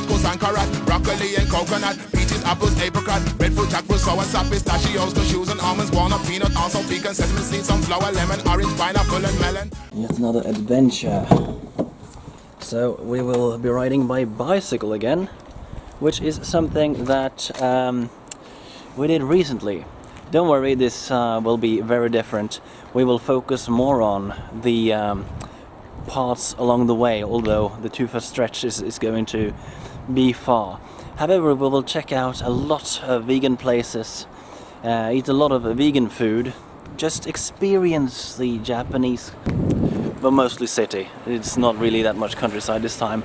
couscous and carrot, broccoli and coconut, peaches, apples, apricot, breadfruit, jackfruit, sour sap, pistachios, cashews and almonds, walnut, peanut, also pecan, sesame seeds, sunflower, lemon, orange, pineapple and melon. Yet another adventure. So we will be riding by bicycle again, which is something that we did recently. Don't worry, this will be very different. We will focus more on the parts along the way, although the 2 first stretch is going to be far. However, we will check out a lot of vegan places, eat a lot of vegan food, just experience the Japanese, but mostly city. It's not really that much countryside this time.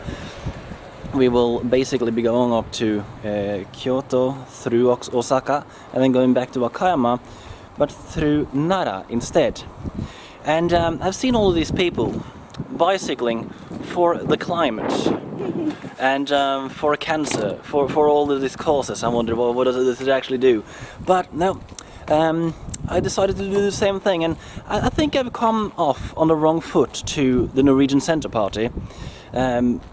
We will basically be going up to Kyoto through Osaka and then going back to Wakayama, but through Nara instead. And I've seen all of these people bicycling for the climate and for cancer, for all of these causes. I wonder, well, what does it actually do? But no, I decided to do the same thing, and I think I've come off on the wrong foot to the Norwegian Centre Party.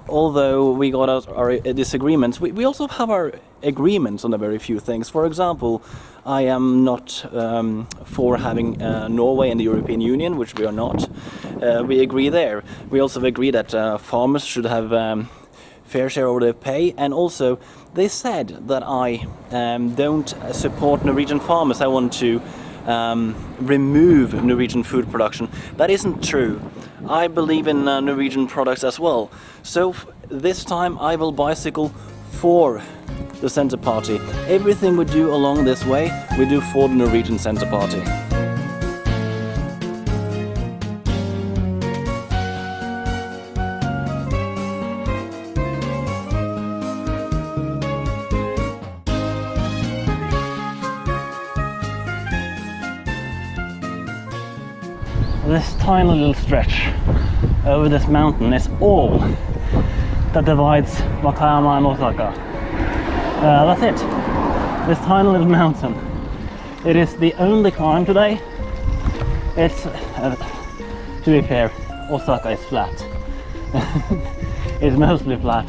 Although we got our disagreements, we also have our agreements on a very few things. For example, I am not for having Norway in the European Union, which we are not. We agree there. We also agree that farmers should have fair share of their pay, and also they said that I don't support Norwegian farmers. I want to remove Norwegian food production. That isn't true. I believe in Norwegian products as well. So this time I will bicycle for the Centre Party. Everything we do along this way, we do for the Norwegian Centre Party. This tiny little stretch over this mountain is all that divides Wakayama and Osaka. That's it. This tiny little mountain. It is the only climb today. It's, to be fair, Osaka is flat. It's mostly flat.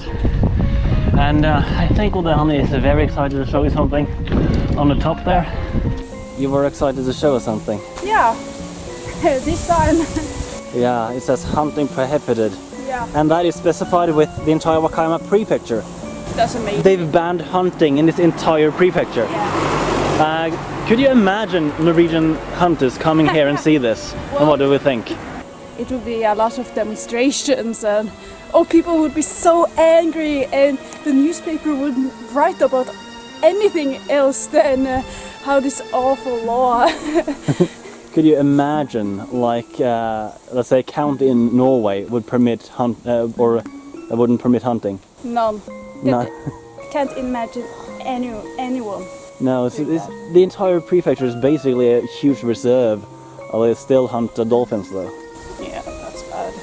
And I think Udani is very excited to show you something on the top there. You were excited to show us something. Yeah. This time. Yeah, it says hunting prohibited. Yeah. And that is specified with the entire Wakayama prefecture. That's amazing. They've banned hunting in this entire prefecture. Yeah. Could you imagine Norwegian hunters coming here and see this? Well, and what do we think? It would be a lot of demonstrations, and people would be so angry, and the newspaper wouldn't write about anything else than how this awful law. Could you imagine, like, let's say a county in Norway would permit or wouldn't permit hunting? None. No. Can't imagine anyone. No, the entire prefecture is basically a huge reserve. Although they still hunt dolphins, though. Yeah, that's bad.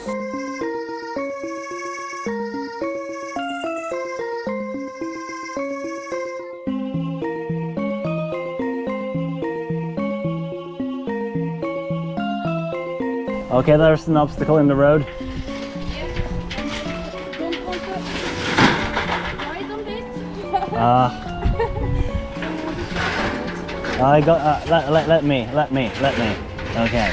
Okay, there's an obstacle in the road. Don't want to ride on this? I got. Let me. Okay.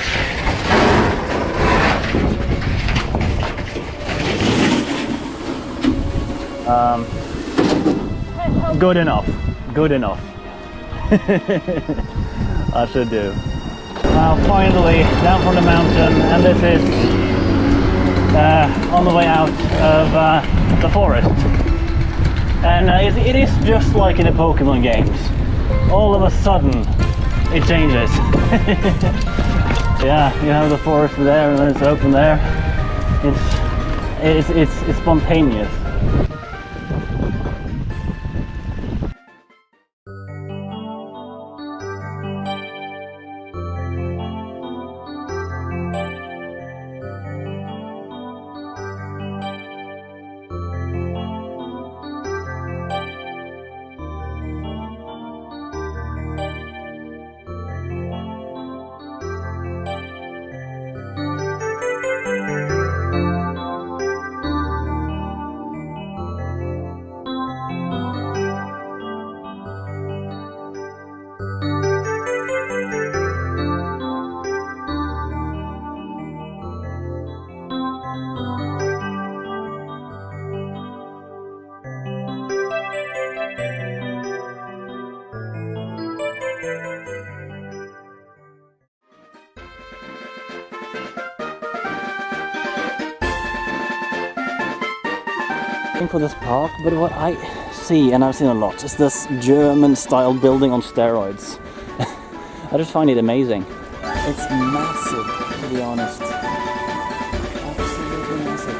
Good enough. I should do. Now finally down from the mountain, and this is on the way out of the forest. And it is just like in the Pokemon games. All of a sudden it changes. Yeah, you have the forest there and then it's open there. It's spontaneous. For this park, but what I see, and I've seen a lot, is this German-style building on steroids. I just find it amazing. It's massive, to be honest. Absolutely massive.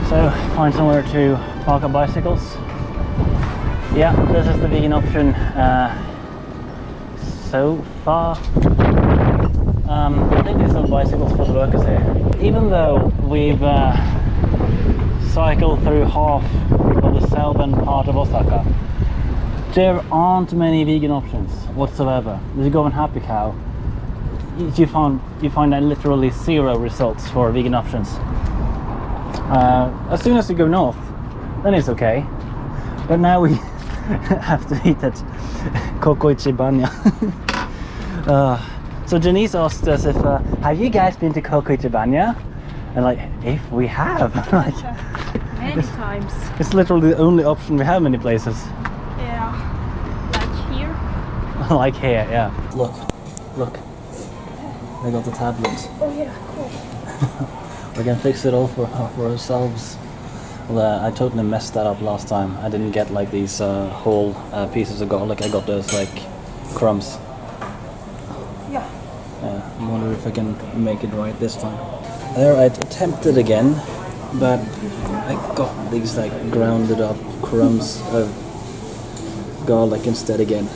So, find somewhere to park our bicycles. Yeah, this is the vegan option. So far, I think there's no bicycles for the workers here. Even though we've cycled through half of the southern part of Osaka, there aren't many vegan options whatsoever. If you go on Happy Cow, you find that literally zero results for vegan options. As soon as you go north, then it's okay. But now we have to eat at Kokoichi Banya. So Janice asked us if, have you guys been to Kokoichi Banya? And like, if we have, like, Many times. it's literally the only option we have many places. Yeah. Like here. Like here, yeah. Look. They got the tablet. Oh yeah, cool. We can fix it all for ourselves. Well, I totally messed that up last time. I didn't get like these whole pieces of garlic. I got those like crumbs. Yeah. I wonder if I can make it right this time. There, I attempted again, but I got these like grounded up crumbs of garlic instead again.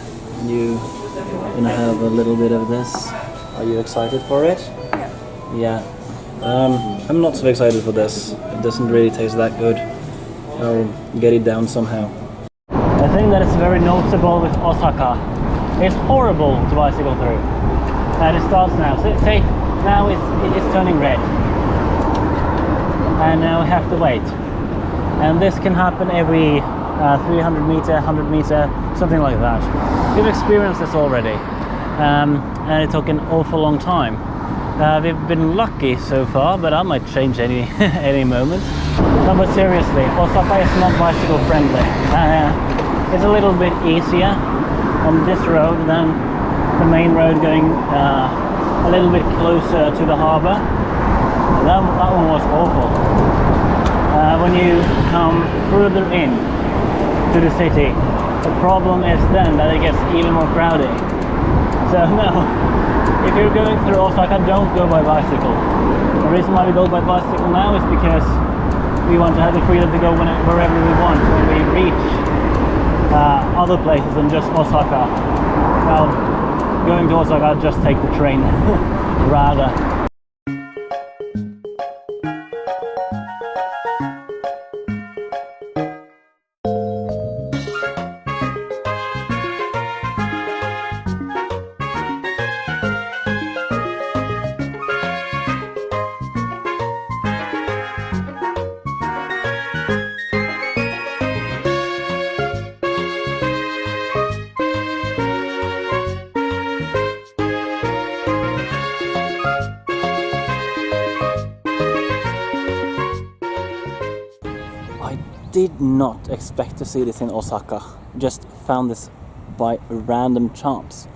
You gonna have a little bit of this. Are you excited for it? Yeah. Yeah. I'm not so excited for this. It doesn't really taste that good. I'll get it down somehow. The thing that is very noticeable with Osaka, it's horrible to bicycle through. And it starts now. So say now it's turning red. And now we have to wait. And this can happen every 300 meter, 100 meter, something like that. We've experienced this already. And it took an awful long time. We've been lucky so far, but I might change any moment. No, but seriously, Osaka is not bicycle friendly. It's a little bit easier on this road than the main road going a little bit closer to the harbour. That one was awful. When you come further in to the city, the problem is then that it gets even more crowded. So no. If you're going through Osaka, don't go by bicycle. The reason why we go by bicycle now is because we want to have the freedom to go wherever we want when we reach other places than just Osaka. Well, going to Osaka, just take the train rather. Did not expect to see this in Osaka. Just found this by random chance.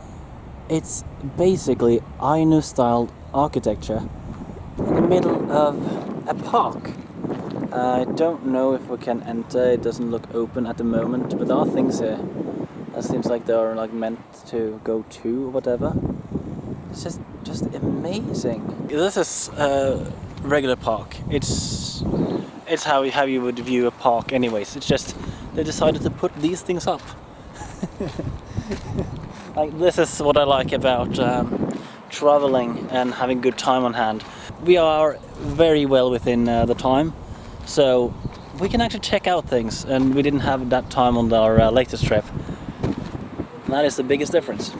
It's basically Ainu-style architecture in the middle of a park. I don't know if we can enter. It doesn't look open at the moment, but there are things here. It seems like they are like meant to go to or whatever. It's just amazing. This is a regular park. It's how you would view a park anyways. It's just they decided to put these things up. Like, this is what I like about traveling and having good time on hand. We are very well within the time, so we can actually check out things, and we didn't have that time on our latest trip. And that is the biggest difference.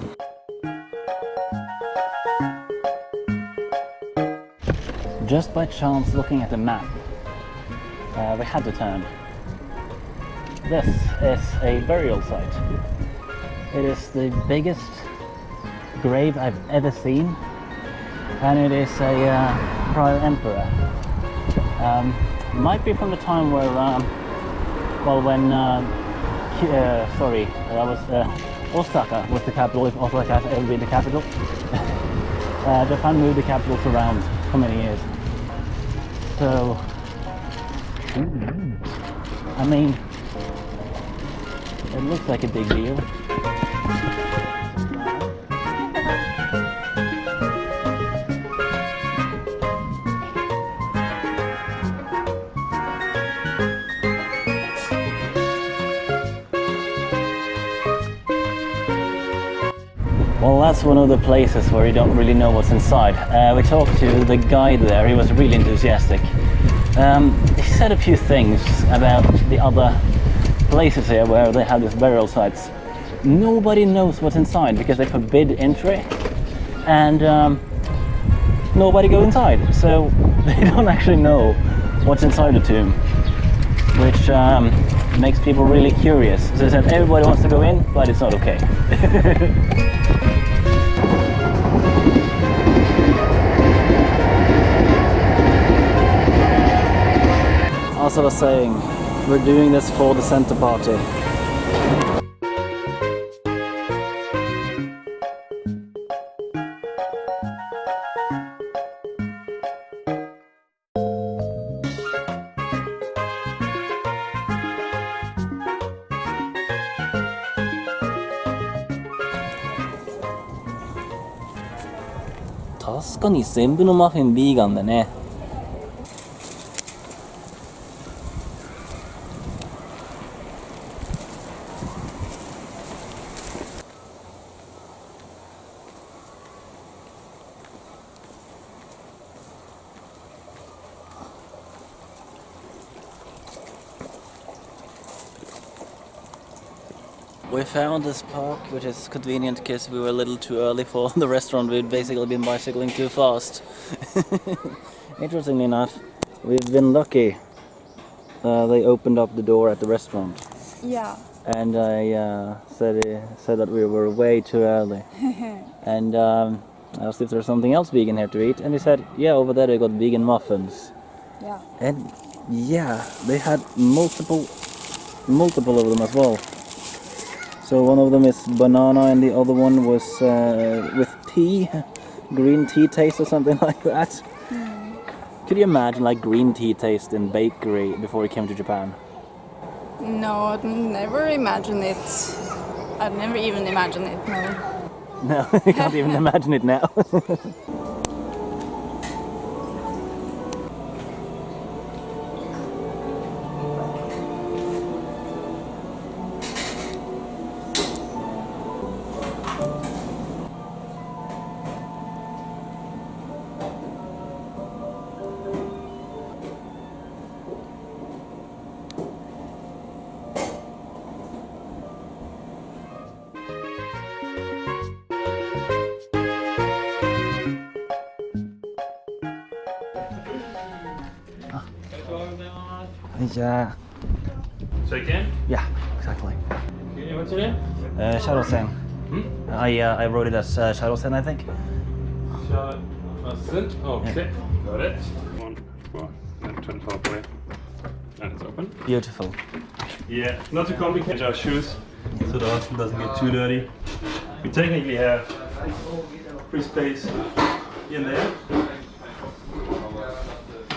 Just by chance, looking at the map, we had to turn. This is a burial site. It is the biggest grave I've ever seen, and it is a prior emperor. Might be from the time where, well, when, sorry, that was Osaka was the capital, if Osaka has ever been the capital. Japan moved the capitals around for many years. So, I mean, it looks like a big deal. Well, that's one of the places where you don't really know what's inside. We talked to the guide there, he was really enthusiastic. He said a few things about the other places here where they have these burial sites. Nobody knows what's inside because they forbid entry, and nobody go inside, so they don't actually know what's inside the tomb, which makes people really curious. So they said everybody wants to go in, but it's not okay. As I was saying, we're doing this for the Centre Party.確かに全部のマフィンビーガンだね。We found this park, which is convenient because we were a little too early for the restaurant. We'd basically been bicycling too fast. Interestingly enough, we've been lucky. They opened up the door at the restaurant. Yeah. And I said that we were way too early. And I asked if there's something else vegan here to eat, and he said, yeah, over there they got vegan muffins. Yeah. And yeah, they had multiple of them as well. So one of them is banana and the other one was with tea, green tea taste or something like that. Could you imagine like green tea taste in bakery before you came to Japan? No, I'd never imagine it. I'd never even imagine it, no. No, you can't even imagine it now. Yeah. So again? Yeah, exactly. Okay, what's your name? Shadow-sen. I wrote it as Shadow-sen, I think. Charlotte. Okay, got it. 1, 4, and turn it halfway. And it's open. Beautiful. Yeah, not too complicated. Our shoes, so the hostel doesn't get too dirty. We technically have free space in there.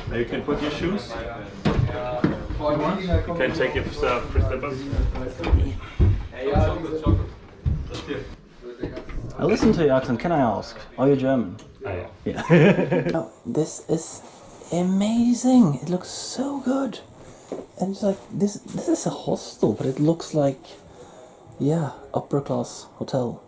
There you can put your shoes. You can take your free slippers. I listened to your accent. Can I ask? Are you German? Ah, yeah. Yeah. Oh, this is amazing. It looks so good. And it's like this is a hostel, but it looks like, yeah, upper class hotel.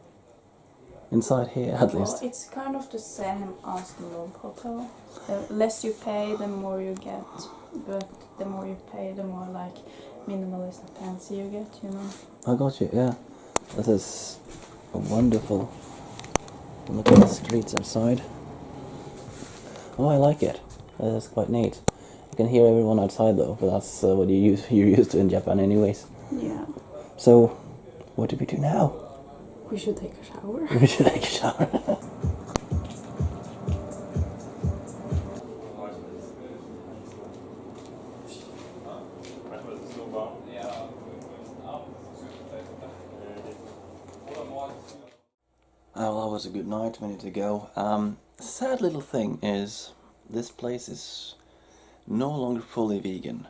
Inside here, at least. Well, it's kind of the same as the Log Hotel. The less you pay, the more you get. But the more you pay, the more like minimalist and fancy you get, you know. I got you, yeah. This is wonderful. Look at the streets outside. Oh, I like it. That's quite neat. You can hear everyone outside though, but that's what you're used to in Japan anyways. Yeah. So, what do we do now? We should take a shower. We should take a shower. good night, we need to go. Sad little thing is, this place is no longer fully vegan,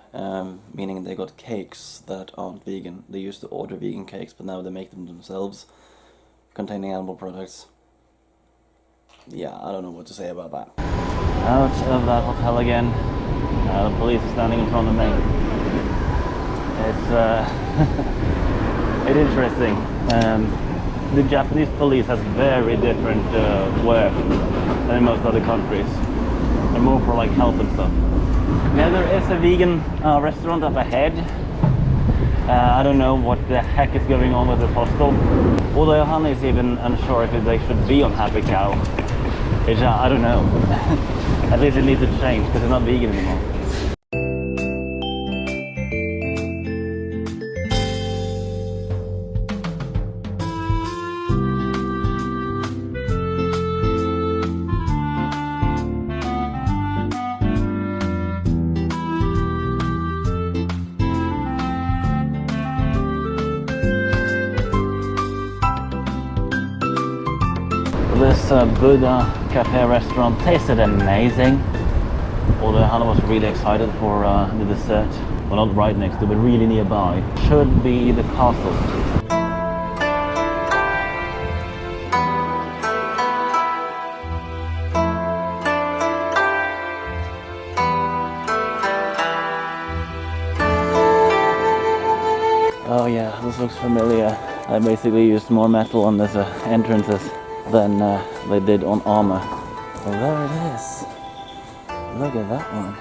meaning they got cakes that aren't vegan. They used to order vegan cakes, but now they make them themselves, containing animal products. Yeah, I don't know what to say about that. Out of that hotel again. The police are standing in front of me. It's it's interesting. The Japanese police has very different work than in most other countries. They're more for like health and stuff. Now there is a vegan restaurant up ahead. I don't know what the heck is going on with this hostel. Although Han is even unsure if they should be on Happy Cow. Which I don't know. At least it needs to change because it's not vegan anymore. This Buddha cafe restaurant tasted amazing. Although Hannah was really excited for the dessert. Well, not right next to, but really nearby. Should be the castle. Oh yeah, this looks familiar. I basically used more metal on these entrances than they did on armor. Well, there it is. Look at that one.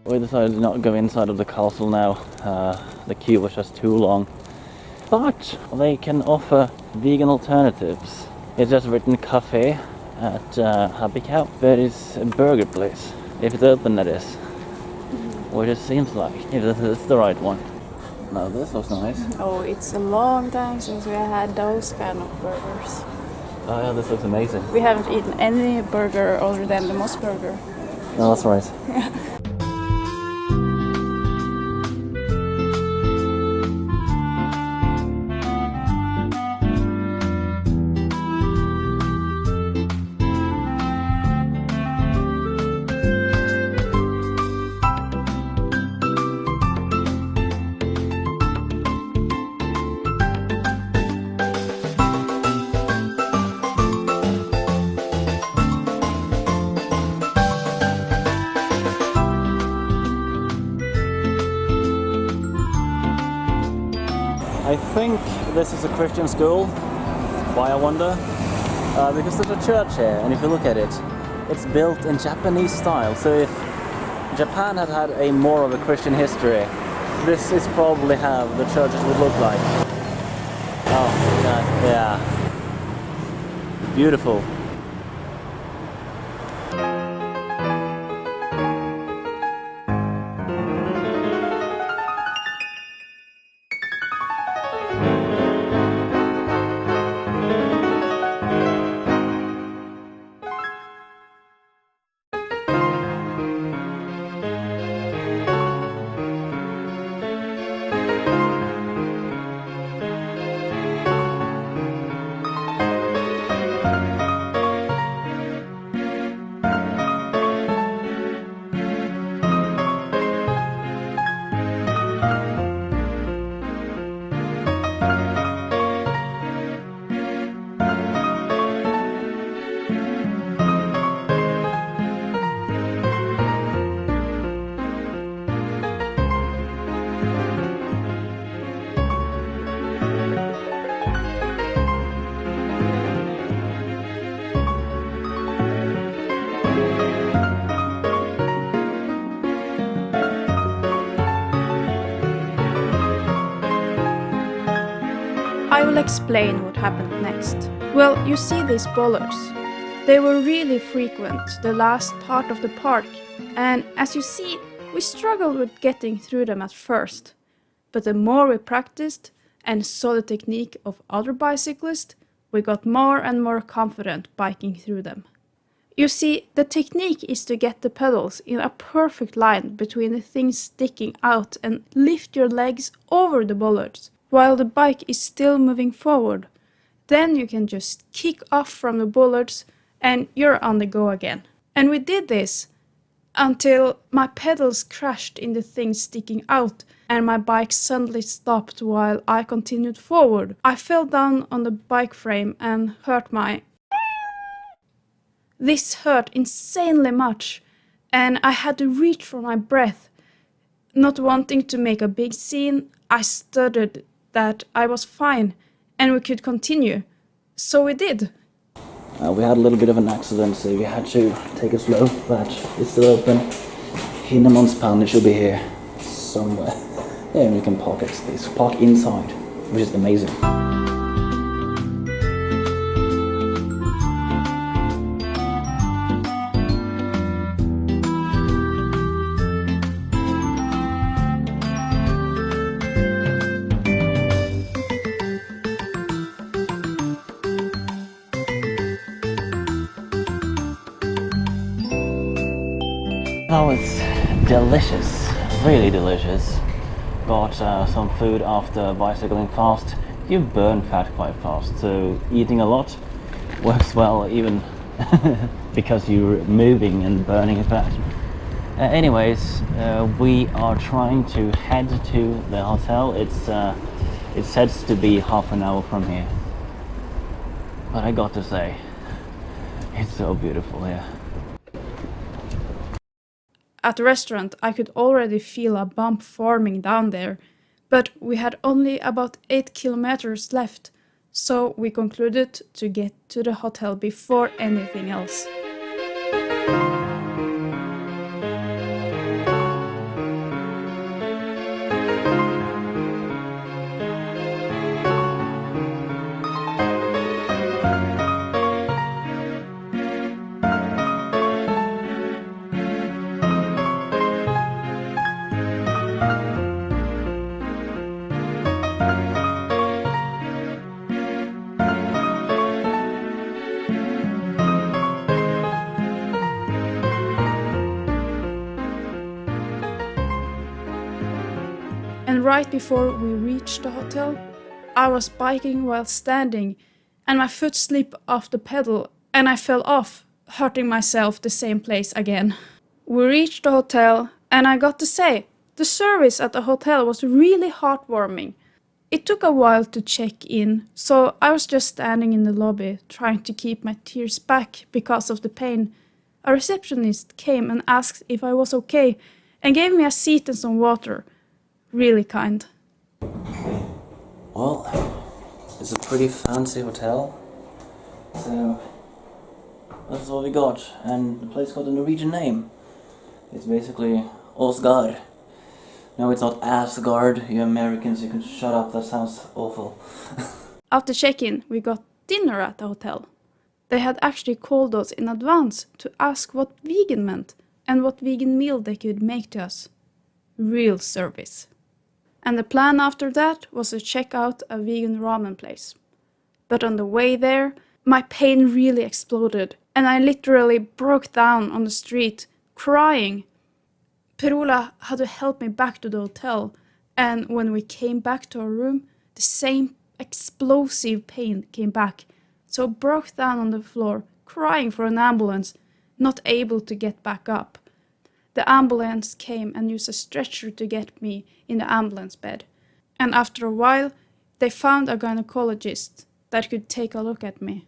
We decided to not go inside of the castle now. The queue was just too long. But they can offer vegan alternatives. It's just written cafe at Happy Cow, but it's a burger place. If it's open, that is. Which it seems like, if this is the right one. Now this looks nice. Oh, it's a long time since we had those kind of burgers. Oh yeah, this looks amazing. We haven't eaten any burger other than the Moss burger. No, that's right. Yeah. I think this is a Christian school. Why, I wonder? Because there's a church here, and if you look at it, it's built in Japanese style. So if Japan had had a more of a Christian history, this is probably how the churches would look like. Oh, yeah. Beautiful. will explain what happened next. Well, you see these bollards. They were really frequent the last part of the park, and as you see, we struggled with getting through them at first. But the more we practiced and saw the technique of other bicyclists, we got more and more confident biking through them. You see, the technique is to get the pedals in a perfect line between the things sticking out and lift your legs over the bollards, while the bike is still moving forward. Then you can just kick off from the bollards and you're on the go again. And we did this until my pedals crashed in the things sticking out and my bike suddenly stopped while I continued forward. I fell down on the bike frame and hurt my... This hurt insanely much, and I had to reach for my breath. Not wanting to make a big scene, I stuttered that I was fine and we could continue. So we did. We had a little bit of an accident, so we had to take it slow, but it's still open. Hinemospan, it should be here somewhere. Yeah, we can park at this. Park inside, which is amazing. That was delicious, really delicious. Got some food after bicycling fast. You burn fat quite fast, so eating a lot works well even because you're moving and burning fat. Anyways, we are trying to head to the hotel. It says to be half an hour from here. But I got to say, it's so beautiful here. At the restaurant, I could already feel a bump forming down there, but we had only about 8 kilometers left, so we concluded to get to the hotel before anything else. And right before we reached the hotel, I was biking while standing and my foot slipped off the pedal and I fell off, hurting myself the same place again. We reached the hotel and I got to say, the service at the hotel was really heartwarming. It took a while to check in, so I was just standing in the lobby trying to keep my tears back because of the pain. A receptionist came and asked if I was okay and gave me a seat and some water. Really kind. Well, it's a pretty fancy hotel, so that's all we got, and the place got a Norwegian name. It's basically Osgard. No, it's not Asgard, you Americans, you can shut up, that sounds awful. After check-in, we got dinner at the hotel. They had actually called us in advance to ask what vegan meant and what vegan meal they could make to us. Real service. And the plan after that was to check out a vegan ramen place. But on the way there, my pain really exploded and I literally broke down on the street, crying. Per-Ola had to help me back to the hotel, and when we came back to our room, the same explosive pain came back. So I broke down on the floor, crying for an ambulance, not able to get back up. The ambulance came and used a stretcher to get me in the ambulance bed. And after a while, they found a gynecologist that could take a look at me.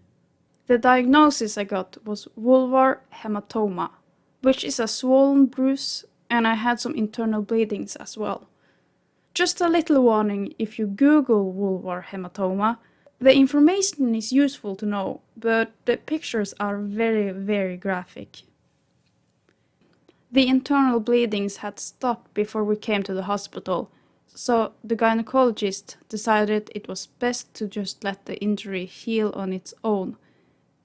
The diagnosis I got was vulvar hematoma, which is a swollen bruise, and I had some internal bleedings as well. Just a little warning, if you Google vulvar hematoma, the information is useful to know, but the pictures are very, very graphic. The internal bleedings had stopped before we came to the hospital, so the gynecologist decided it was best to just let the injury heal on its own,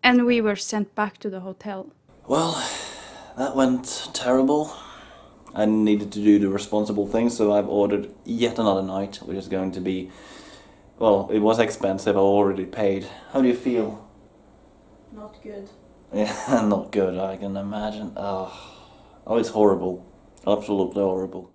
and we were sent back to the hotel. Well, that went terrible. I needed to do the responsible thing, so I've ordered yet another night, which is going to be... Well, it was expensive, I already paid. How do you feel? Not good. Yeah, not good, I can imagine. Oh, it's horrible. Absolutely horrible.